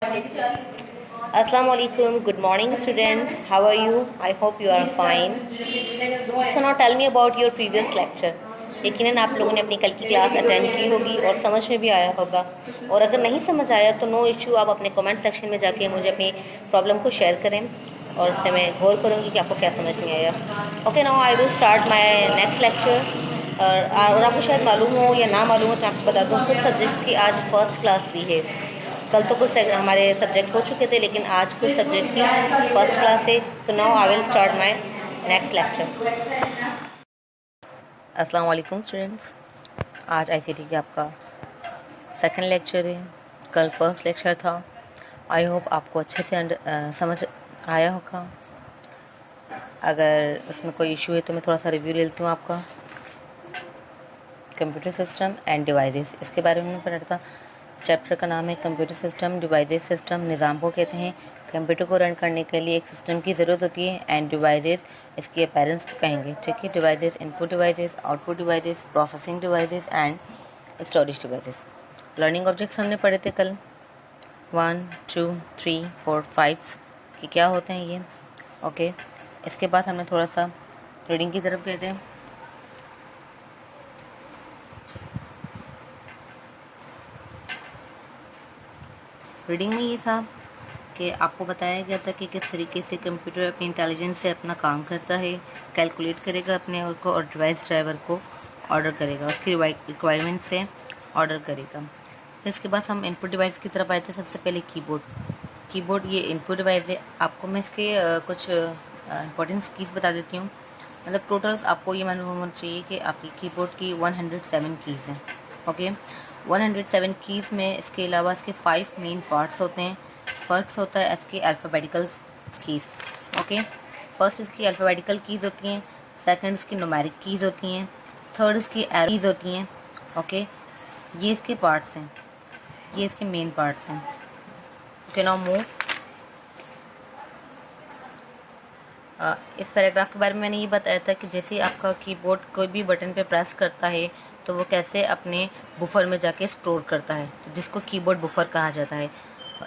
Assalamu alaikum. Good morning, students. How are you? I hope you are fine. So now tell me about your previous lecture. यकीनन आप लोगों ने अपनी कल की क्लास अटेंड की होगी और समझ में भी आया होगा, और अगर नहीं समझ आया तो नो इश्यू, आप अपने कमेंट सेक्शन में जाके मुझे अपनी प्रॉब्लम को शेयर करें और इस पर मैं गौर करूँगी कि आपको क्या समझ नहीं आया. Okay, now I will start my next lecture. और आपको शायद मालूम हो या ना मालूम हो तो मैं आपको बता दूँ, कुछ सब्जेक्ट्स की आज फर्स्ट क्लास दी है. कल तो कुछ हमारे सब्जेक्ट हो चुके थे, लेकिन आज कुछ सब्जेक्ट की फर्स्ट क्लास है. तो now I will start my next lecture. अस्सलाम वालेकुम स्टूडेंट्स. आज आईसीटी का आपका सेकंड लेक्चर है. कल फर्स्ट लेक्चर था. आई होप आपको अच्छे से समझ आया होगा. अगर इसमें कोई इशू है तो मैं थोड़ा सा रिव्यू ले लेती हूँ आपका. कंप्यूटर सिस्टम एंड डिवाइसेस, इसके बारे में पढ़ा था. चैप्टर का नाम है कंप्यूटर सिस्टम डिवाइसेस. सिस्टम निज़ाम को कहते हैं. कंप्यूटर को रन करने के लिए एक सिस्टम की ज़रूरत होती है. एंड डिवाइसेस इसके अपेरेंट्स को कहेंगे. ठीक है, devices input devices, output devices, processing devices and storage devices. Learning objects हमने पढ़े थे कल. 1 2 3 4 5 कि क्या होते हैं ये. ओके, इसके बाद हमने थोड़ा सा रीडिंग की तरफ गए थे. रीडिंग में ये था कि आपको बताया गया था कि किस तरीके से कंप्यूटर अपनी इंटेलिजेंस से अपना काम करता है. कैलकुलेट करेगा अपने और को, और डिवाइस ड्राइवर को ऑर्डर करेगा, उसकी रिक्वायरमेंट से ऑर्डर करेगा. फिर इसके बाद हम इनपुट डिवाइस की तरफ आए थे. सबसे पहले कीबोर्ड ये इनपुट डिवाइस है. आपको मैं इसके कुछ इंपॉर्टेंट कीज़ बता देती हूँ. मतलब टोटल आपको ये मालूम होना चाहिए कि आपकी कीबोर्ड की 107 कीज़ हैं. ओके, 107 कीज़ में इसके अलावा इसके 5 मेन पार्ट्स होते हैं. फर्स्ट होता है इसकी अल्फ़ाबेटिकल कीज़. ओके, फर्स्ट इसकी अल्फ़ाबेटिकल कीज़ होती हैं. सेकंड इसकी न्यूमेरिक कीज़ होती हैं. थर्ड इसकी एरो कीज़ होती हैं. ओके, ये इसके पार्ट्स हैं, ये इसके मेन पार्ट्स हैं. Okay, now move. इस पैराग्राफ के बारे में मैंने ये बताया था कि जैसे आपका कीबोर्ड कोई भी बटन पे प्रेस करता है तो वो कैसे अपने बुफर में जाके स्टोर करता है, तो जिसको कीबोर्ड बुफर कहा जाता है.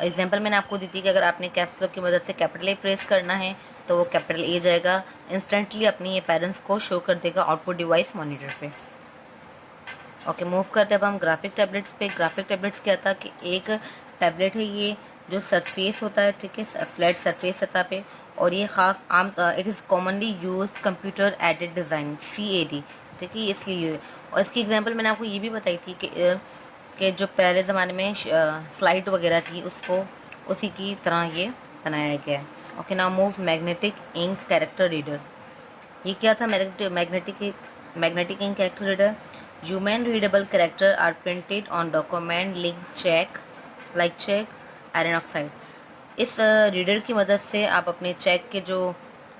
एग्जांपल मैंने आपको दी थी कि अगर आपने कैप्स लॉक की मदद से कैपिटल ए प्रेस करना है तो वो कैपिटल ए जाएगा, इंस्टेंटली अपनी अपेरेंस को शो कर देगा आउटपुट डिवाइस मॉनिटर पे. ओके, मूव करते हैं अब हम ग्राफिक टैबलेट्स पे. ग्राफिक टैबलेट्स क्या था कि एक टैबलेट है ये जो सरफेस होता है, ठीक है, फ्लैट सरफेस सतह पे, और ये खास आम it is commonly use computer aided design CAD, ठीक है, इसलिए यूज. और इसकी एग्जांपल मैंने आपको ये भी बताई थी कि जो पहले ज़माने में स्लाइड वगैरह थी उसको उसी की तरह ये बनाया गया है. Okay, now move. Magnetic ink character reader. ये क्या था? Magnetic ink character reader. Human readable character are printed on document like cheque iron oxide. इस रीडर की मदद से आप अपने चेक के जो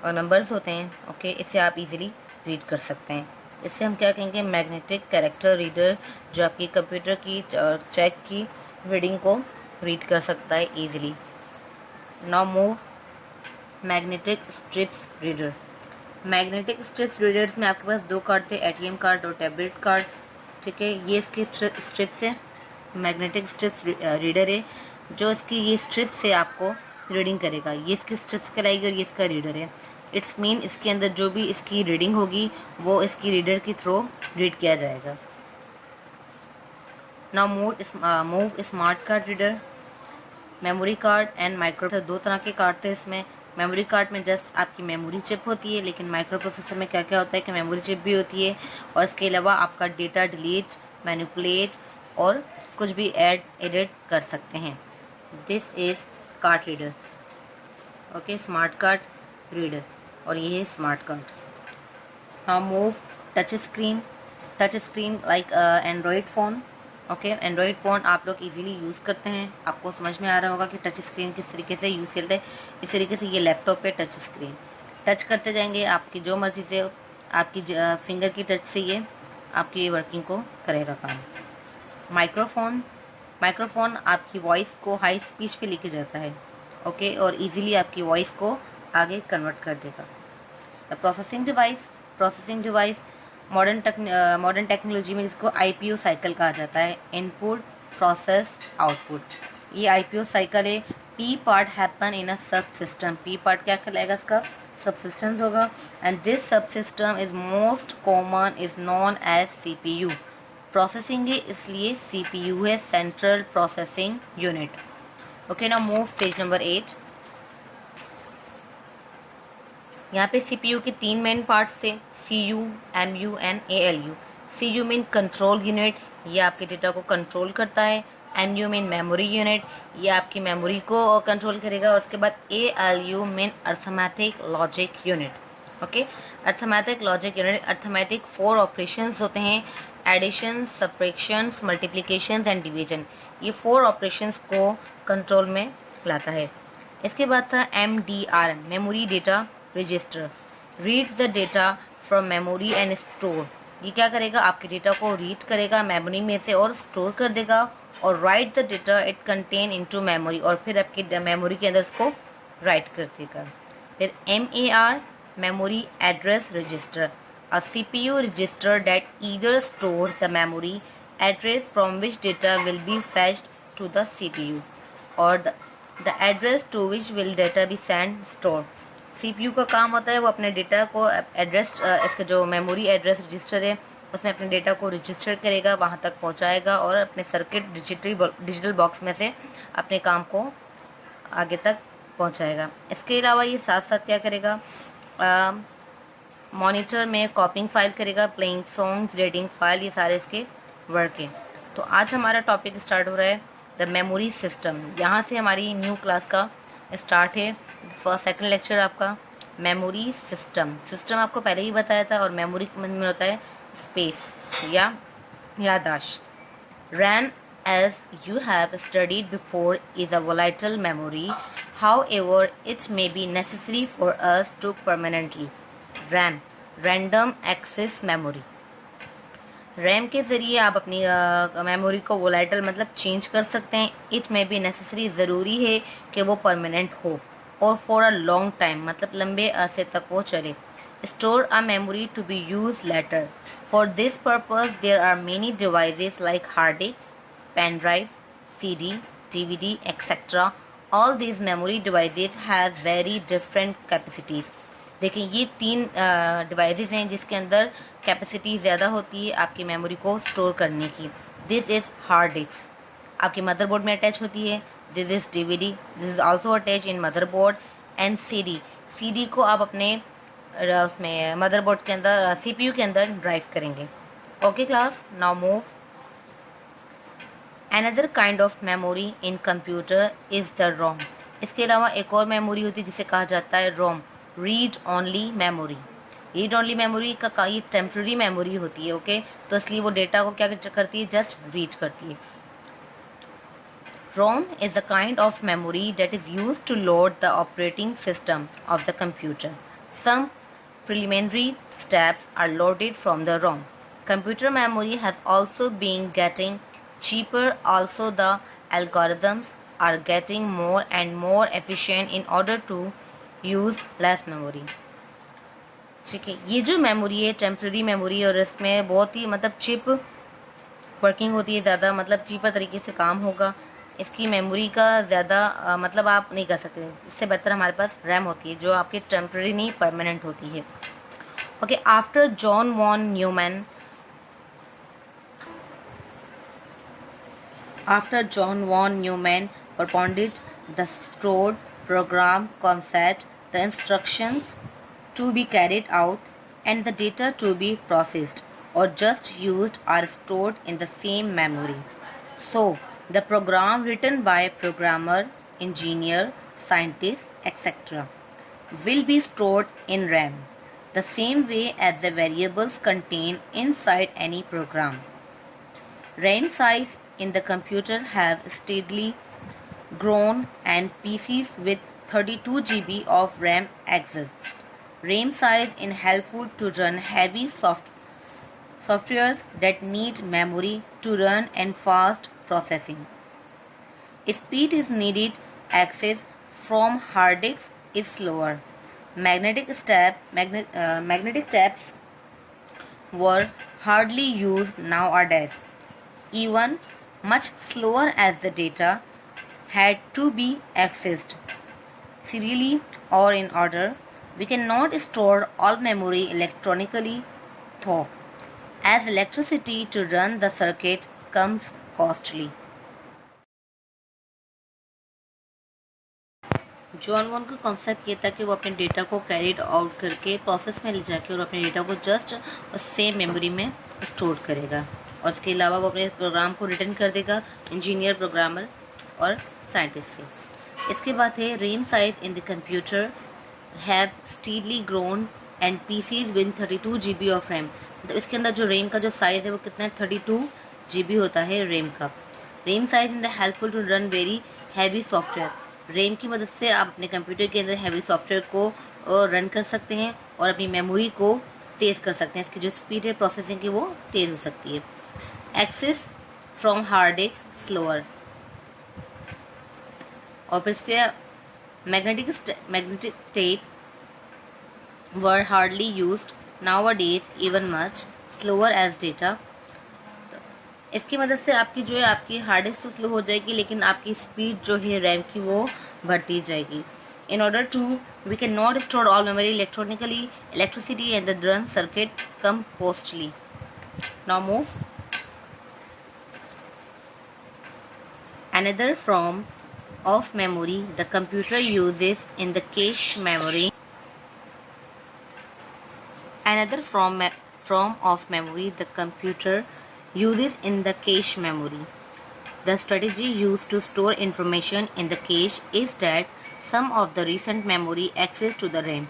नंबर्स होते हैं, ओके, इसे आप इजीली रीड कर सकते हैं. इससे हम क्या कहेंगे? मैग्नेटिक कैरेक्टर रीडर, जो आपकी कंप्यूटर की चेक की रीडिंग को रीड कर सकता है easily. Now move. Magnetic strips reader. Magnetic strips readers में आपके पास 2 कार्ड थे, ATM कार्ड और टैबलेट कार्ड. ठीक है, ये इसके स्ट्रिप्स है. मैग्नेटिक स्ट्रिप्स रीडर है जो इसकी ये स्ट्रिप से आपको रीडिंग करेगा. ये इसकी स्ट्रिप्स कराएगी और ये इसका रीडर है. इट्स मीन इसके अंदर जो भी इसकी रीडिंग होगी वो इसकी रीडर के थ्रू रीड किया जाएगा. Now move smart card reader. Memory card and micro, 2 तरह के कार्ड थे इसमें. मेमोरी कार्ड में जस्ट आपकी मेमोरी चिप होती है, लेकिन माइक्रो प्रोसेसर में क्या क्या होता है कि मेमोरी चिप भी होती है और इसके अलावा आपका डेटा डिलीट, मैनिपुलेट और कुछ भी एडिट कर सकते हैं. This is called reader. Okay, smart card reader, और ये है smart card. Now move. Touch screen like Android phone. Okay, Android phone आप लोग इजीली यूज़ करते हैं. आपको समझ में आ रहा होगा कि टच स्क्रीन किस तरीके से यूज़ करते हैं. इस तरीके से ये लैपटॉप पे टच स्क्रीन टच करते जाएंगे आपकी जो मर्ज़ी से, आपकी फिंगर की टच से ये आपकी वर्किंग को करेगा काम. माइक्रोफोन आपकी वॉइस को हाई स्पीच पे लेके जाता है. ओके, और इजीली आपकी वॉइस को आगे कन्वर्ट कर देगा. The processing device modern technology में इसको IPO साइकिल कहा जाता है. Input, process, output. ये IPO साइकिल है। P part happen in a subsystem, P part क्या कहलाएगा इसका, subsystems होगा, and this subsystem is most common is known as CPU। Processing है इसलिए CPU है, central processing unit. Okay, now move page number 8। यहाँ पे CPU के 3 मेन पार्ट्स थे, CU, MU and ALU। CU mean control unit, ये आपके data को कंट्रोल करता है। MU मीन मेमोरी यूनिट, ये आपकी मेमोरी को कंट्रोल करेगा। और उसके बाद ALU mean arithmetic logic unit. Okay, arithmetic logic unit, arithmetic 4 operations होते हैं, addition, subtraction, multiplication and division. ये 4 ऑपरेशंस को कंट्रोल में लाता है। इसके बाद था MDR, memory data register, reads the data from memory and store. ये क्या करेगा, आपके डेटा को रीड करेगा मेमोरी में से और स्टोर कर देगा। और right the data it contain into memory, और फिर आपकी मेमोरी के अंदर इसको राइट कर देगा। फिर MAR, memory address register, a CPU register that either stores the memory address from which data will be fetched to the CPU or the address to which will data be sent stored। CPU का काम होता है वो अपने data को address, इसका जो memory address register है उसमें अपने डेटा को रजिस्टर करेगा, वहाँ तक पहुँचाएगा और अपने सर्किट डिजिटल बॉक्स में से अपने काम को आगे तक पहुँचाएगा। इसके अलावा ये साथ साथ क्या करेगा, मॉनिटर में कॉपिंग फाइल करेगा, प्लेइंग सॉन्ग्स, रीडिंग फाइल, ये सारे इसके वर्क है। तो आज हमारा टॉपिक स्टार्ट हो रहा है द मेमोरी सिस्टम। यहाँ से हमारी न्यू क्लास का स्टार्ट है। फर्स्ट सेकंड लेक्चर आपका मेमोरी सिस्टम। सिस्टम आपको पहले ही बताया था, और मेमोरी में होता है स्पेस या याददाश्त। RAM, as you have studied before, is a volatile memory. However, it may be necessary for us to permanently RAM, random access memory। RAM के ज़रिए आप अपनी मेमोरी को वोलेटाइल मतलब चेंज कर सकते हैं। इट में भी नेसेसरी ज़रूरी है कि वो परमानेंट हो, और फॉर अ लॉन्ग टाइम मतलब लंबे अरसे तक वो चले। Store a memory to be use later. For this purpose there are many devices like hard disk, pen drive, CD, DVD, etc. All these memory devices have very different capacities। देखिए ये 3 devices हैं जिसके अंदर capacity ज़्यादा होती है आपकी memory को स्टोर करने की। दिस इज़ हार्ड डिस्क, आपके मदरबोर्ड में अटैच होती है। This is DVD, this is also attach in motherboard. And CD को आप अपने उसमें मदरबोर्ड के अंदर CPU के अंदर ड्राइव करेंगे। Okay class, now move. Another kind of memory in computer is the ROM। इसके अलावा एक और मेमोरी होती है जिसे कहा जाता है ROM, read only memory. Read only memory का ये टेम्प्रेरी मेमोरी होती है। ओके, तो इसलिए वो डेटा को क्या करती है, जस्ट रीड करती है। ROM is a kind of memory that is used to load the operating system of the computer। Some preliminary steps are loaded from the ROM। Computer memory has also been getting cheaper, also the algorithms are getting more and more efficient in order to use less memory। ठीक है, ये जो memory है temporary memory, और इसमें बहुत ही मतलब chip working होती है ज़्यादा, मतलब चीपर तरीके से काम होगा। इसकी मेमोरी का ज़्यादा मतलब आप नहीं कर सकते। इससे बेहतर हमारे पास रैम होती है जो आपकी टेम्प्रेरी नहीं परमानेंट होती है। Okay, after John von Neumann After John von Neumann propounded the stored program concept, the instructions to be carried out and the data to be processed or just used are stored in the same memory. So, the program written by programmer, engineer, scientist, etc. will be stored in RAM, the same way as the variables contained inside any program. RAM size in the computer have steadily grown and PCs with 32 GB of RAM exist. RAM size is helpful to run heavy softwares that need memory to run and fast processing. Speed is needed. Access from hard disk is slower. Magnetic tapes were hardly used nowadays. Even much slower as the data had to be accessed serially or in order. We cannot store all memory electronically though, as electricity to run the circuit comes costly. John von का concept ये था कि वो अपने data को carried out करके process में ले जाके और अपने डेटा को जस्ट सेम मेमोरी में स्टोर करेगा, और इसके अलावा वो अपने प्रोग्राम को रिटर्न कर देगा इंजीनियर, प्रोग्रामर और साइंटिस्ट से। इसके बाद है RAM size in the computer have steadily grown and PCs with 32 GB of RAM. मतलब इसके अंदर जो रैम का जो साइज है वो कितना है, 32 GB होता है रैम का। RAM size in the helpful to run very heavy software. RAM की मदद से आप अपने कंप्यूटर के अंदर हैवी सॉफ्टवेयर को रन कर सकते हैं और अपनी मेमोरी को तेज कर सकते हैं। इसकी जो स्पीड है प्रोसेसिंग की वो तेज हो सकती है। Access from hard disk slower, और फिर से magnetic tape were hardly used nowadays even much slower as data. इसकी मदद से आपकी जो है आपकी हार्ड डिस्क तो स्लो हो जाएगी, लेकिन आपकी स्पीड जो है रैम की वो बढ़ती जाएगी। In order to we can not store all memory electronically, electricity and the run circuit come costly. Now move another form of memory the computer uses in the cache memory. Another form of memory the computer uses in the cache memory. The strategy used to store information in the cache is that some of the recent memory access to the RAM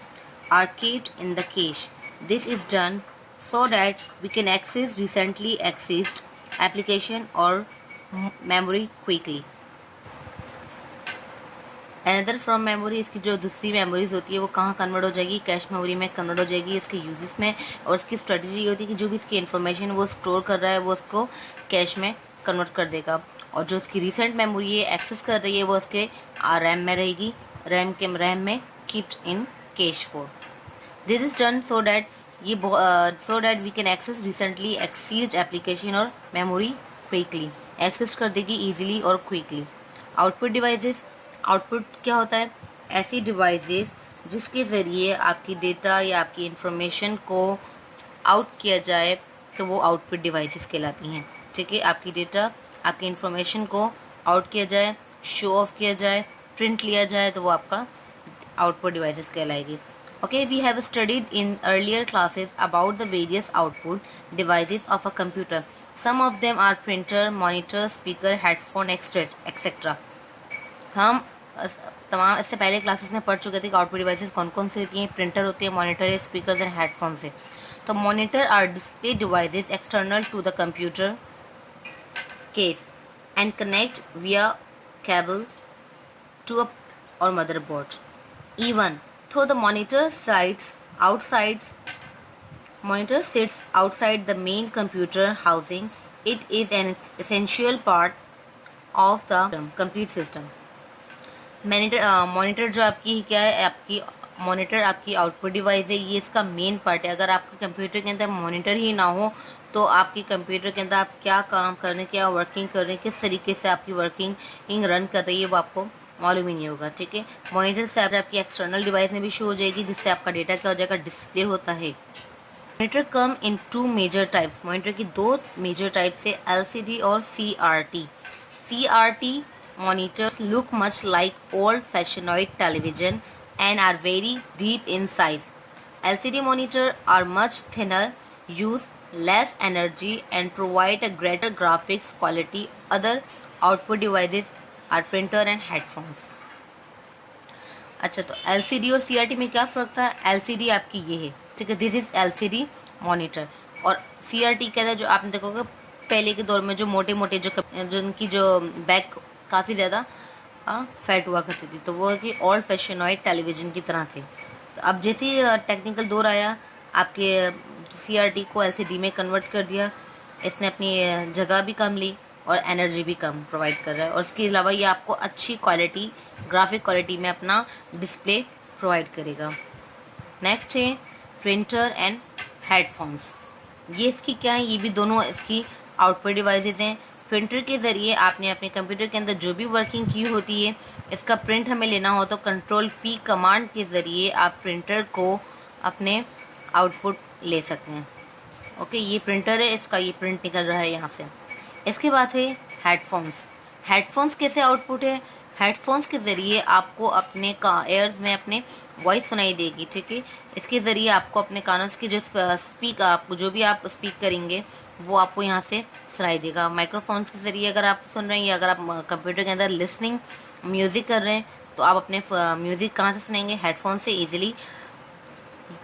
are kept in the cache. This is done so that we can access recently accessed application or memory quickly. Another from memory, इसकी जो दूसरी memories होती है वो कहाँ convert हो जाएगी, cache memory में कन्वर्ट हो जाएगी इसके यूजेस में। और इसकी स्ट्रेटजी ये होती है कि जो भी इसकी इन्फॉर्मेशन वो स्टोर कर रहा है वो उसको कैश में कन्वर्ट कर देगा, और जो इसकी रिसेंट मेमोरी है एक्सेस कर रही है वो उसके रैम में रहेगी, रैम में keeped in cache for. This is done so that we can access recently accessed application और मेमोरी क्विकली, एक्सेस कर देगी इजीली और क्विकली। आउटपुट डिवाइसेस, आउटपुट क्या होता है, ऐसी डिवाइसेस जिसके ज़रिए आपकी डेटा या आपकी इंफॉर्मेशन को आउट किया जाए तो वो आउटपुट डिवाइसेस कहलाती हैं। ठीक है, आपकी डेटा, आपकी इंफॉर्मेशन को आउट किया जाए, शो ऑफ किया जाए, प्रिंट लिया जाए तो वो आपका आउटपुट डिवाइसेस कहलाएगी। Okay, we have studied in earlier classes about the various output devices of a computer. Some of them are printer, monitor, speaker, headphone etcetera. हम तमाम इससे पहले क्लासेस में पढ़ चुके थे कि आउटपुट डिवाइसेस कौन कौन सी होती हैं। प्रिंटर होती है, मॉनिटर है, स्पीकर्स एंड हेडफोन से। तो monitor are display devices external to the computer case and connect via cable to a और motherboard. Even though the monitor sits outside the main computer housing, it is an essential part of the complete system. Monitor जो आपकी क्या है, आपकी monitor आपकी output device है, ये इसका मेन पार्ट है। अगर आपके कंप्यूटर के अंदर मॉनिटर ही ना हो तो आपके कंप्यूटर के अंदर आप क्या काम कर रहे हैं, क्या वर्किंग कर रहे हैं, किस तरीके से आपकी वर्किंग रन कर रही है वो आपको मालूम ही नहीं होगा। ठीक है, मॉनिटर से आपकी एक्सटर्नल डिवाइस में भी शो हो जाएगी, जिससे आपका डेटा क्या हो जाएगा, डिस्प्ले होता है। मॉनिटर कम इन 2 मेजर टाइप्स। मॉनिटर की 2 मेजर टाइप्स है, LCD और CRT। CRT monitors look much like old-fashioned television and are very deep in size. LCD monitors are much thinner, use less energy and provide a greater graphics quality. Other output devices are printer and headphones. अच्छा, तो LCD और CRT में क्या फ़र्क था? LCD आपकी ये है, ठीक है, दिस इज LCD मॉनिटर, और CRT क्या था, जो आपने देखोगे पहले के दौर में जो मोटे मोटे जो उनकी जो बैक काफ़ी ज़्यादा फैट हुआ करती थी, तो वो कि ओल्ड फैशनॉइड टेलीविज़न की तरह थे। तो अब जैसे ही टेक्निकल दौर आया, आपके CRT को LCD में कन्वर्ट कर दिया, इसने अपनी जगह भी कम ली और एनर्जी भी कम प्रोवाइड कर रहा है, और इसके अलावा ये आपको अच्छी क्वालिटी, ग्राफिक क्वालिटी में अपना डिस्प्ले प्रोवाइड करेगा। नेक्स्ट है प्रिंटर एंड हेडफोन्स। ये इसकी क्या है, ये भी दोनों इसकी आउटपुट डिवाइसेस हैं। प्रिंटर के ज़रिए आपने अपने कंप्यूटर के अंदर जो भी वर्किंग की होती है, इसका प्रिंट हमें लेना हो तो कंट्रोल P कमांड के ज़रिए आप प्रिंटर को अपने आउटपुट ले सकते हैं। ओके, ये प्रिंटर है, इसका ये प्रिंट निकल रहा है यहाँ से। इसके बाद है हेडफोन्स। हेडफोन्स कैसे आउटपुट है? हेडफोन्स के ज़रिए आपको अपने एयर्स में अपने वॉइस सुनाई देगी, ठीक है। इसके ज़रिए आपको अपने कानों की जो आपको जो भी आप स्पीक करेंगे वो आपको यहाँ से सुनाई देगा। माइक्रोफोन्स के ज़रिए अगर आप सुन रहे हैं या अगर आप कंप्यूटर के अंदर लिसनिंग म्यूज़िक कर रहे हैं तो आप अपने म्यूज़िक कहाँ से सुनेंगे? हेडफोन से ईजिली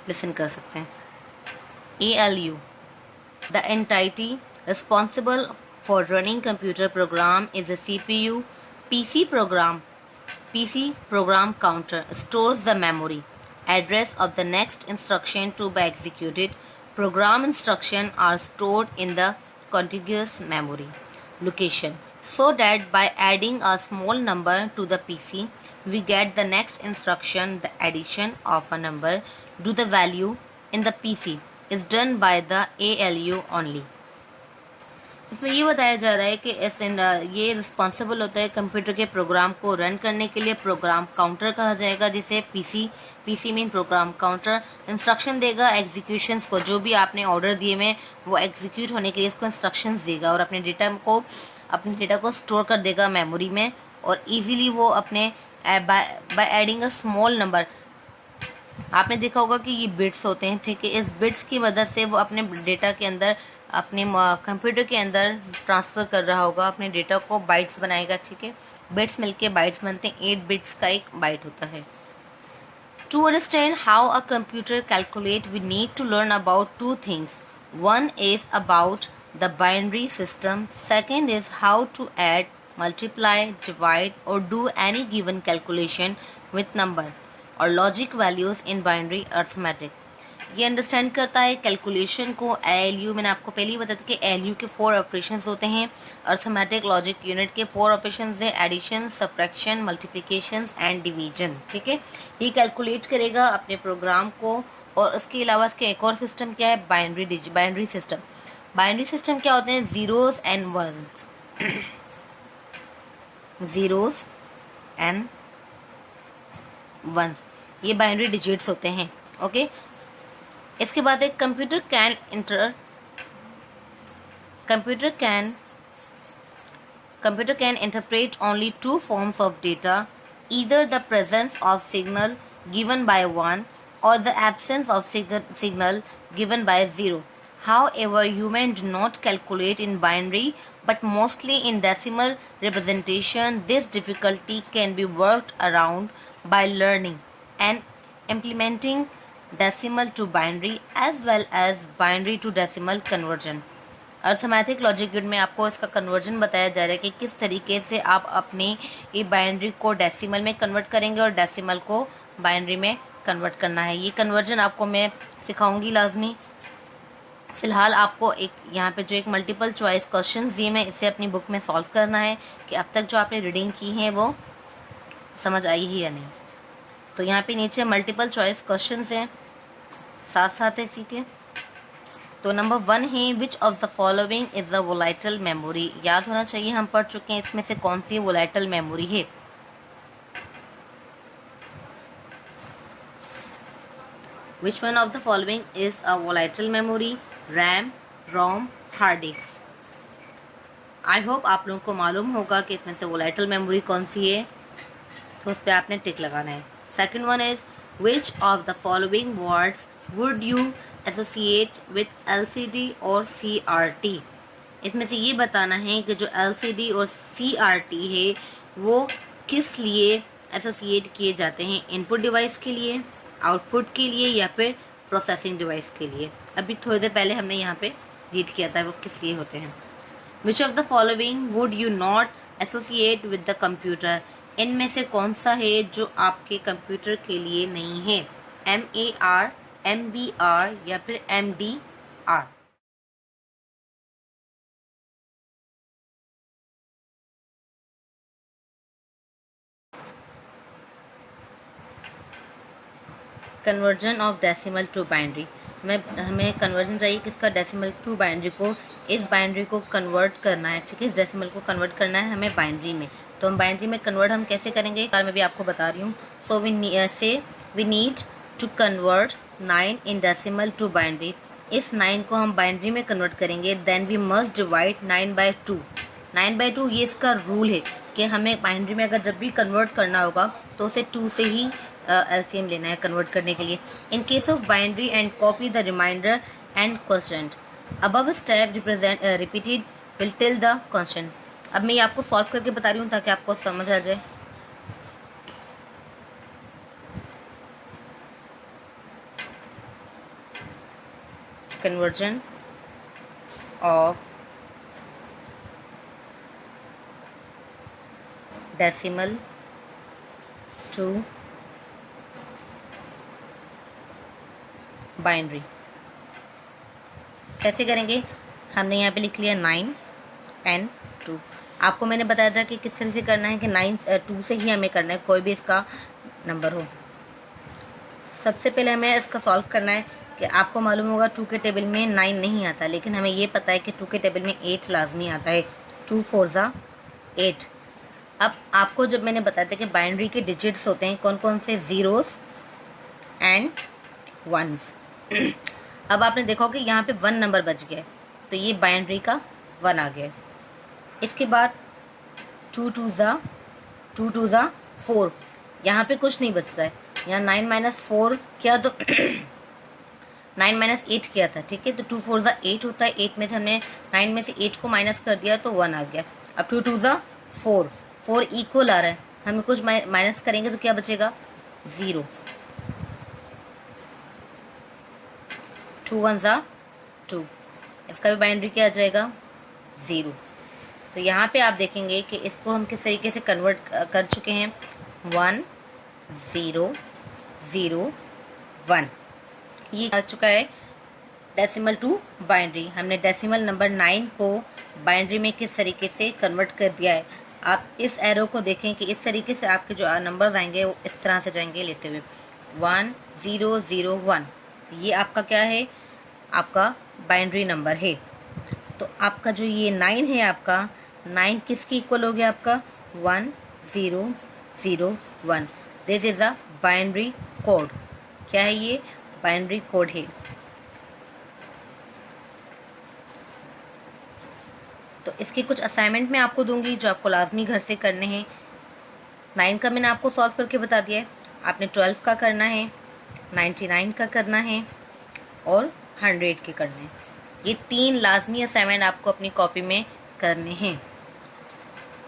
लिसन कर सकते हैं। ALU, the entity responsible for running computer program is a CPU. PC program counter stores the memory address of the next instruction to be executed. Program instructions are stored in the contiguous memory location so that by adding a small number to the PC, we get the next instruction. The addition of a number to the value in the PC is done by the ALU only. इसमें ये बताया जा रहा है कि ये responsible होता है कंप्यूटर के प्रोग्राम को रन करने के लिए। प्रोग्राम काउंटर कहा जाएगा जिसे PC mean program counter instruction देगा एग्जीक्यूशंस को, जो भी आपने ऑर्डर दिए में वो एग्जीक्यूट होने के लिए इसको इंस्ट्रक्शंस देगा और अपने डेटा को स्टोर कर देगा मेमोरी में। और इजीली वो अपने by adding a small number, आपने देखा होगा कि ये बिट्स होते हैं, ठीक है। इस बिट्स की मदद से वो अपने डेटा के अंदर अपने कंप्यूटर के अंदर ट्रांसफ़र कर रहा होगा, अपने डेटा को बाइट्स बनाएगा, ठीक है। बिट्स मिलके बाइट्स बनते हैं, 8 बिट्स का एक बाइट होता है। To understand how a computer calculate we need to learn about 2 things. One is about the binary system. Second is how to add, multiply, divide or do any given calculation with number or logic values in binary arithmetic. ये understand करता है calculation को। ALU मैंने आपको पहले ही बताया था कि ALU के 4 ऑपरेशंस होते हैं। अर्थमेटिक लॉजिक यूनिट के 4 ऑपरेशंस है, addition, subtraction, multiplication and division, ठीक है। ये कैलकुलेट करेगा अपने प्रोग्राम को। और उसके अलावा इसके एक और सिस्टम क्या है? Binary system. बाइनरी सिस्टम क्या होते हैं? Zeros and ones zeros and ones, ये बाइनरी डिजिट्स होते हैं, ओके। इसके बाद एक computer can interpret only 2 forms of data, either the presence of signal given by 1 or the absence of signal given by 0. However, humans do not calculate in binary but mostly in decimal representation. This difficulty can be worked around by learning and implementing decimal to binary as well as binary to decimal conversion. Arithmetic logic unit में आपको इसका conversion बताया जा रहा है कि किस तरीके से आप अपने ये बाइनरी को डेसिमल में कन्वर्ट करेंगे और डेसिमल को बाइनरी में कन्वर्ट करना है। ये कन्वर्जन आपको मैं सिखाऊंगी लाजमी। फिलहाल आपको एक यहाँ पे जो एक मल्टीपल चॉइस क्वेश्चन दिए मैं इसे अपनी बुक में सॉल्व करना है कि अब तक जो आपने रीडिंग की है वो समझ आई है या नहीं। तो यहाँ पे नीचे मल्टीपल चॉइस क्वेश्चन हैं, साथ साथ है इसी के। तो नंबर 1 है which of the following is the volatile memory. याद होना चाहिए, हम पढ़ चुके हैं इसमें से कौन सी वोलाटाइल मेमोरी है। Which one of the following is a volatile memory? RAM, ROM, hard disk. I hope आप लोगों को मालूम होगा कि इसमें से वोलाटाइल मेमोरी कौन सी है, तो उस पर आपने टिक लगाना है। Second one is which of the following words would you associate with LCD और CRT? इसमें से ये बताना है कि जो LCD और CRT है वो किस लिए एसोसिएट किए जाते हैं, इनपुट डिवाइस के लिए, आउटपुट के लिए या फिर प्रोसेसिंग डिवाइस के लिए। अभी थोड़ी देर पहले हमने यहाँ पे रीड किया था वो किस लिए होते हैं। Which of the following would you not associate with the computer? इनमें से कौन सा है जो आपके कंप्यूटर के लिए नहीं है? MAR, MBR या फिर MDR। Conversion of decimal to binary. हमें कन्वर्जन चाहिए किसका, डेसिमल टू बाइनरी को। इस बाइनरी को कन्वर्ट करना है, ठीक है, इस डेसिमल को कन्वर्ट करना है हमें बाइनरी में। तो हम बाइनरी में कन्वर्ट हम कैसे करेंगे, मैं भी आपको बता रही हूँ। So we need to convert 9 in decimal to binary. इस 9 को हम बाइनरी में कन्वर्ट करेंगे। Then we must divide 9/2। 9/2 ये इसका रूल है कि हमें बाइनरी में अगर जब भी कन्वर्ट करना होगा तो उसे 2 से ही एलसीएम लेना है कन्वर्ट करने के लिए। In case of binary and copy the remainder and constant above step repeated will till the constant. अब मैं ये आपको सॉल्व करके बता रही हूँ ताकि आपको समझ आ जाए। Conversion of decimal to binary कैसे करेंगे, हमने यहाँ पे लिख लिया 9 and 2। आपको मैंने बताया था कि किस तरह से करना है कि 2 से ही हमें करना है, कोई भी इसका नंबर हो। सबसे पहले हमें इसका सॉल्व करना है कि आपको मालूम होगा 2 के टेबल में 9 नहीं आता, लेकिन हमें ये पता है कि 2 के टेबल में 8 लाजमी आता है। 2 4 ज़ा 8। अब आपको जब मैंने बताया था कि बाइनरी के डिजिट्स होते हैं कौन कौन से, 0s एंड 1s। अब आपने देखा कि यहाँ पे 1 नंबर बच गया, तो ये बाइनरी का 1 आ गया। इसके बाद 2 2 ज़ा 4। यहाँ पे कुछ नहीं बचता है, यहाँ 9 - 4 किया तो 9 - 8 किया था, ठीक है। तो 2 4 ज़ा 8 होता है, 8 में से हमने 9 में से 8 को माइनस कर दिया तो 1 आ गया। अब 2 2 ज़ा 4, 4 इक्वल आ रहा है, हमें कुछ माइनस करेंगे तो क्या बचेगा, 0। 2 1 ज़ा 2, इसका भी बाइनरी क्या आ जाएगा, 0। तो यहाँ पे आप देखेंगे कि इसको हम किस तरीके से कन्वर्ट कर चुके हैं, 1 0 0 1, ये आ चुका है डेसिमल टू बाइनरी। हमने डेसिमल नंबर 9 को बाइनरी में किस तरीके से कन्वर्ट कर दिया है। आप इस एरो को देखें कि इस तरीके से आपके जो नंबर्स आएंगे वो इस तरह से जाएंगे लेते हुए 1 0 0 1। ये आपका क्या है, आपका बाइनरी नंबर है। तो आपका जो ये 9 है, आपका 9 किसकी इक्वल हो गया, आपका 1 0 0 1। This is a binary code. क्या है ये, बाइनरी कोड है। तो इसके कुछ असाइनमेंट मैं आपको दूंगी जो आपको लाजमी घर से करने हैं। 9 का मैंने आपको सॉल्व करके बता दिया है, आपने 12 का करना है, 99 का करना है और 100 के करने हैं। ये 3 लाजमी असाइनमेंट आपको अपनी कॉपी में करने हैं।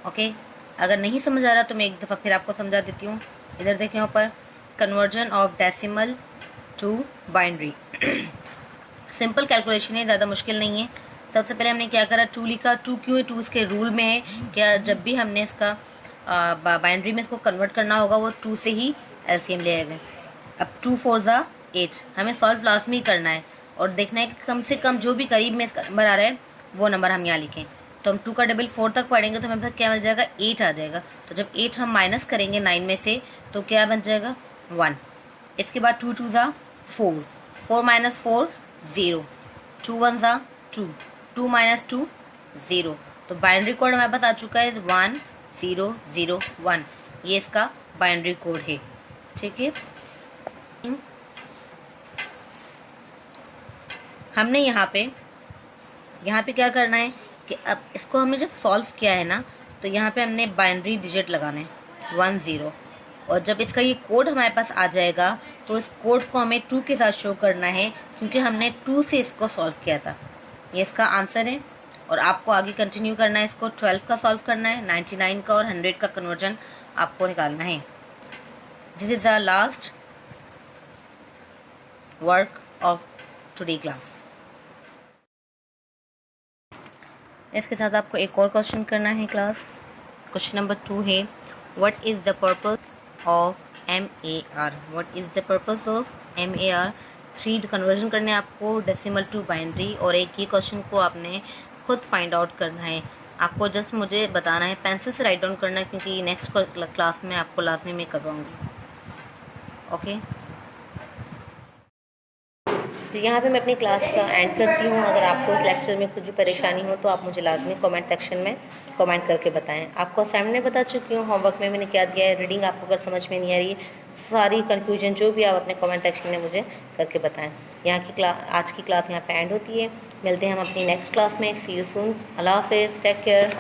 ओके, अगर नहीं समझ आ रहा तो मैं एक दफ़ा फिर आपको समझा देती हूँ। इधर देखें ऊपर, conversion of decimal to binary. Simple calculation है, ज़्यादा मुश्किल नहीं है। सबसे पहले हमने क्या करा, 2 लिखा। 2 क्यों है, 2 इसके रूल में है क्या, जब भी हमने इसका बाइनरी में इसको कन्वर्ट करना होगा वो 2 से ही एलसीएम ले आएगा। अब 2 4 ज़ा 8, हमें सॉल्व लाजमी करना है और देखना है कि कम से कम जो भी करीब में इसका नंबर आ रहा है वो नंबर हम यहाँ लिखें। तो हम 2 का डबल 4 तक पढ़ेंगे तो हमें पास क्या मिल जाएगा, 8 आ जाएगा। तो जब 8 हम माइनस करेंगे 9 में से तो क्या बन जाएगा, 1। इसके बाद 2 2 ज़ा 4, 4 - 4 0, 2 1 ज़ा 2, 2 - 2 0। तो बाइनरी कोड हमारे पास आ चुका है 1 0 0 1। ये इसका बाइनरी कोड है, ठीक है। हमने यहाँ पे क्या करना है कि अब इसको हमने जब सॉल्व किया है ना, तो यहाँ पे हमने बाइनरी डिजिट लगाना है 1 0, और जब इसका ये कोड हमारे पास आ जाएगा तो इस कोड को हमें 2 के साथ शो करना है, क्योंकि हमने 2 से इसको सॉल्व किया था। ये इसका आंसर है और आपको आगे कंटिन्यू करना है। इसको 12 का सॉल्व करना है, 99 का और 100 का कन्वर्जन आपको निकालना है। This is the last work of today class. इसके साथ आपको एक और क्वेश्चन करना है क्लास। क्वेश्चन नंबर 2 है, what is the purpose of MAR। What is the purpose of MAR। 3 conversion करने आपको डेसिमल टू बाइनरी, और एक ही क्वेश्चन को आपने खुद फाइंड आउट करना है। आपको जस्ट मुझे बताना है, पेंसिल से राइट डाउन करना है, क्योंकि नेक्स्ट क्लास में आपको लाजमी में करवाऊंगी। ओके। तो यहाँ पे मैं अपनी क्लास का एंड करती हूँ। अगर आपको इस लेक्चर में कुछ भी परेशानी हो तो आप मुझे लाजमी कमेंट सेक्शन में कमेंट करके बताएं। आपको असाइनमेंट बता चुकी हूँ, होमवर्क में मैंने क्या दिया है, रीडिंग आपको अगर समझ में नहीं आ रही, सारी कन्फ्यूजन जो भी आप अपने कमेंट सेक्शन में मुझे करके बताएं। यहाँ की आज की क्लास यहाँ पे एंड होती है। मिलते हैं हम अपनी नेक्स्ट क्लास में। सी यू सून। अल्लाह हाफिज़, टेक केयर।